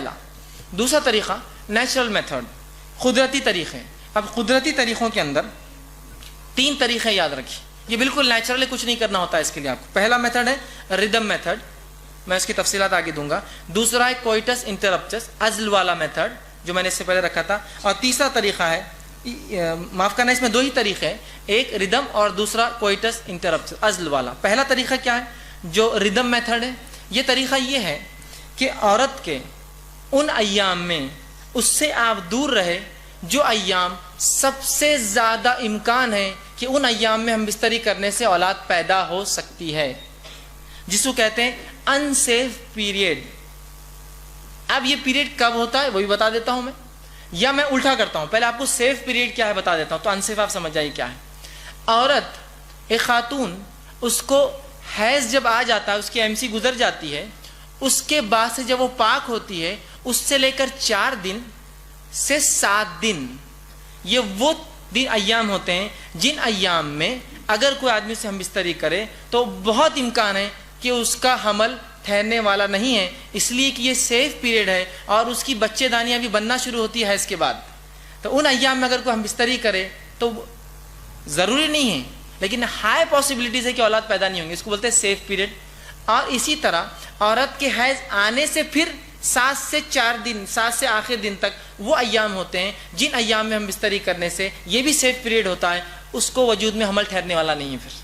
پہلا. دوسرا طریقہ نیچرل میتھڈ، قدرتی طریقے. اب قدرتی طریقوں کے اندر 3 طریقے یاد رکھیے. یہ بالکل نیچرل ہے، کچھ نہیں کرنا ہوتا ہے اس کے لیے آپ کو. پہلا میتھڈ ہے ردم میتھڈ، میں اس کی تفصیلات آگے دوں گا. دوسرا ہے کوئٹس انٹرپٹس، عزل والا میتھڈ جو میں نے اس سے پہلے رکھا تھا. اور تیسرا طریقہ ہے، معاف کرنا اس میں 2 ہی طریقے ہیں، ایک ردم اور دوسرا کوئٹس انٹرپٹس عزل والا. پہلا طریقہ کیا ہے جو ردم میتھڈ ہے؟ یہ طریقہ یہ ہے کہ عورت کے ان ایام میں اس سے آپ دور رہے جو ایام سب سے زیادہ امکان ہے کہ ان ایام میں ہم بستری کرنے سے اولاد پیدا ہو سکتی ہے، جس کو کہتے ہیں انسیف پیریڈ. اب یہ پیریڈ کب ہوتا ہے وہ بھی بتا دیتا ہوں میں، یا میں الٹا کرتا ہوں، پہلے آپ کو سیف پیریڈ کیا ہے بتا دیتا ہوں تو انسیف آپ سمجھ جائیے کیا ہے. عورت، ایک خاتون، اس کو حیض جب آ جاتا ہے، اس کی MC گزر جاتی ہے، اس کے بعد سے جب وہ پاک ہوتی ہے، اس سے لے کر 4 دن سے 7 دن یہ وہ ایام ہوتے ہیں جن ایام میں اگر کوئی آدمی سے ہم بستری کرے تو بہت امکان ہے کہ اس کا حمل ٹھہرنے والا نہیں ہے، اس لیے کہ یہ سیف پیریڈ ہے اور اس کی بچے دانیاں بھی بننا شروع ہوتی ہے اس کے بعد. تو ان ایام میں اگر کوئی ہم بستری کرے تو ضروری نہیں ہے لیکن ہائی پاسبلٹیز ہے کہ اولاد پیدا نہیں ہوں گی، اس کو بولتے ہیں سیف پیریڈ. اور اسی طرح عورت کے حیض آنے سے پھر 7 سے 4 دن، 7 سے آخر دن تک وہ ایام ہوتے ہیں جن ایام میں ہم بستری کرنے سے یہ بھی سیف پیریڈ ہوتا ہے، اس کو وجود میں حمل ٹھہرنے والا نہیں ہے پھر.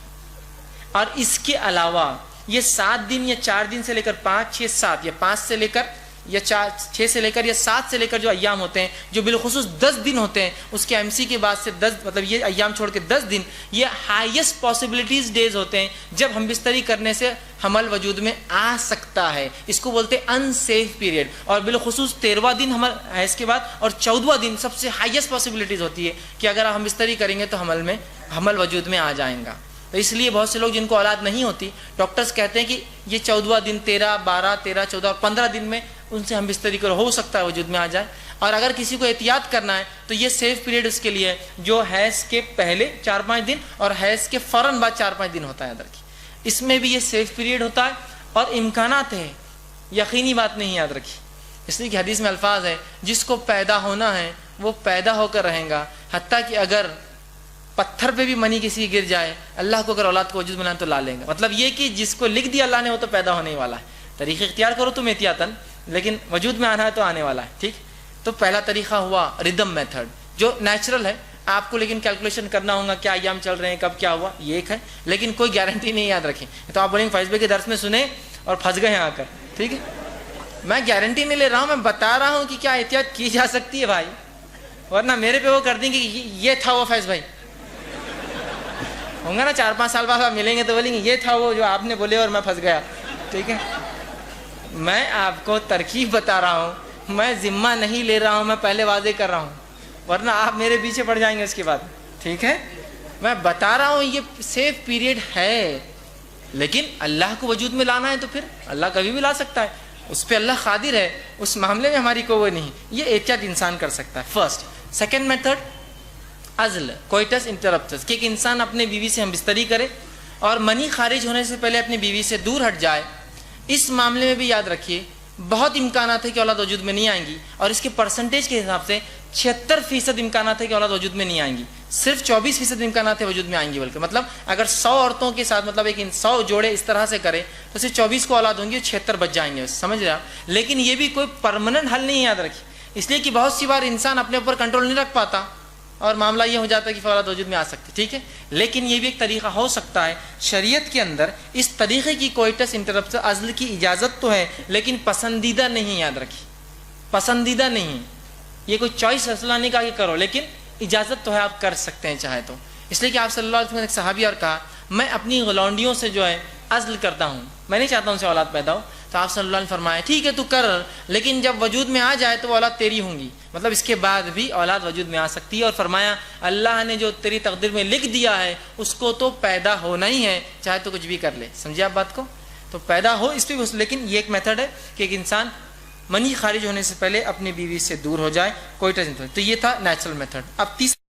اور اس کے علاوہ یہ 7 دن یا 4 دن سے لے کر 5، 6، 7 یا 5 سے لے کر یا 6 سے لے کر یا 7 سے لے کر جو ایام ہوتے ہیں جو بالخصوص 10 دن ہوتے ہیں، اس کے MC کے بعد سے 10 مطلب یہ ایام چھوڑ کے 10 دن یہ ہائیسٹ پاسبلٹیز ڈیز ہوتے ہیں جب ہم بستری کرنے سے حمل وجود میں آ سکتا ہے. اس کو بولتے ہیں انسیف پیریڈ. اور بالخصوص 13واں دن حیض کے بعد اور 14واں دن سب سے ہائیسٹ پاسبلٹیز ہوتی ہے کہ اگر ہم بستری کریں گے تو حمل وجود میں آ جائیں گا. تو اس لیے بہت سے لوگ جن کو اولاد نہیں ہوتی، ڈاکٹرز کہتے ہیں کہ یہ 14واں دن، 13، 12، 13، 14 اور 15 دن میں ان سے ہم بستری کرو، ہو سکتا ہے وجود میں آ جائے. اور اگر کسی کو احتیاط کرنا ہے تو یہ سیف پیریڈ اس کے لیے ہے جو حیض کے پہلے 4-5 دن اور حیض کے فوراً بعد 4-5 دن ہوتا ہے. یاد رکھیے اس میں بھی یہ سیف پیریڈ ہوتا ہے اور امکانات ہیں، یقینی بات نہیں. یاد رکھیے اس لیے کہ حدیث میں الفاظ ہے جس کو پیدا ہونا ہے وہ پیدا ہو کر رہیں گا، حتیٰ کہ اگر پتھر پہ بھی منی کسی گر جائے، اللہ کو اگر اولاد کو وجود بنائے تو لا لیں گا. مطلب یہ کہ جس کو لکھ دیا اللہ نے وہ تو پیدا ہونے والا ہے. طریقہ اختیار کرو تم احتیاطاً، لیکن وجود میں آنا ہے تو آنے والا ہے. ٹھیک، تو پہلا طریقہ ہوا ردم میتھڈ جو نیچرل ہے. آپ کو لیکن کیلکولیشن کرنا ہوگا کیا ایام چل رہے ہیں، کب کیا ہوا، یہ ایک ہے، لیکن کوئی گارنٹی نہیں. یاد رکھیں تو آپ بولیں گے فیض بھائی کے درس میں سنے اور پھنس گئے آ کر. ٹھیک ہے، میں گارنٹی نہیں لے رہا ہوں، میں بتا رہا ہوں کہ کیا احتیاط کی جا سکتی ہے بھائی، ورنہ میرے پہ وہ کر دیں گے یہ تھا وہ فیض بھائی. ہوں گا نا 4-5 سال بعد آپ ملیں گے تو بولیں گے یہ تھا وہ جو آپ نے بولے اور میں پھنس گیا. ٹھیک ہے، میں آپ کو ترکیب بتا رہا ہوں، میں ذمہ نہیں لے رہا ہوں، میں پہلے واضح کر رہا ہوں، ورنہ آپ میرے پیچھے پڑ جائیں گے اس کے بعد. ٹھیک ہے، میں بتا رہا ہوں یہ سیف پیریڈ ہے، لیکن اللہ کو وجود میں لانا ہے تو پھر اللہ کبھی بھی لا سکتا ہے، اس پہ اللہ قادر ہے، اس معاملے میں ہماری کوئی نہیں. یہ احتیاط انسان کر سکتا ہے. فرسٹ. سیکنڈ میتھڈ عزل، کوئٹس انٹرپٹس، کہ ایک انسان اپنے بیوی سے ہم بستری کرے اور منی خارج ہونے سے پہلے اپنی بیوی سے دور ہٹ جائے. اس معاملے میں بھی یاد رکھیے بہت امکانات ہے کہ اولاد وجود میں نہیں آئیں گی، اور اس کے پرسنٹیج کے حساب سے 76% امکانات ہے کہ اولاد وجود میں نہیں آئیں گی، صرف 24% امکانات ہے وجود میں آئیں گی. بلکہ مطلب اگر 100 عورتوں کے ساتھ مطلب ایک 100 جوڑے اس طرح سے کرے تو صرف 24 کو اولاد ہوں گی، 76 بچ جائیں گے. سمجھ رہے آپ؟ لیکن یہ بھی کوئی پرماننٹ حل نہیں. یاد رکھیے اس لیے کہ بہت سی بار انسان اپنے اوپر کنٹرول نہیں رکھ پاتا اور معاملہ یہ ہو جاتا ہے کہ اولاد وجود میں آ سکتی. ٹھیک ہے، لیکن یہ بھی ایک طریقہ ہو سکتا ہے. شریعت کے اندر اس طریقے کی کوئٹس انٹرپٹس عزل کی اجازت تو ہے لیکن پسندیدہ نہیں. یاد رکھیے پسندیدہ نہیں، یہ کوئی چوائس اصلا نہیں کہا کہ کرو، لیکن اجازت تو ہے، آپ کر سکتے ہیں چاہے تو. اس لیے کہ آپ صلی اللہ علیہ وسلم نے ایک صحابی اور کہا میں اپنی غلونڈیوں سے جو ہے عزل کرتا ہوں، میں نہیں چاہتا ان سے اولاد پیدا ہو. تو آپ صلی اللہ علیہ وسلم فرمایا ٹھیک ہے تو کر، لیکن جب وجود میں آ جائے تو وہ اولاد تیری ہوں گی. مطلب اس کے بعد بھی اولاد وجود میں آ سکتی ہے. اور فرمایا اللہ نے جو تیری تقدیر میں لکھ دیا ہے اس کو تو پیدا ہونا ہی ہے، چاہے تو کچھ بھی کر لے. سمجھے آپ بات کو؟ تو پیدا ہو اس پہ. لیکن یہ ایک میتھڈ ہے کہ ایک انسان منی خارج ہونے سے پہلے اپنی بیوی سے دور ہو جائے، کوئی ٹینشن. تو یہ تھا نیچرل میتھڈ. اب تیسرا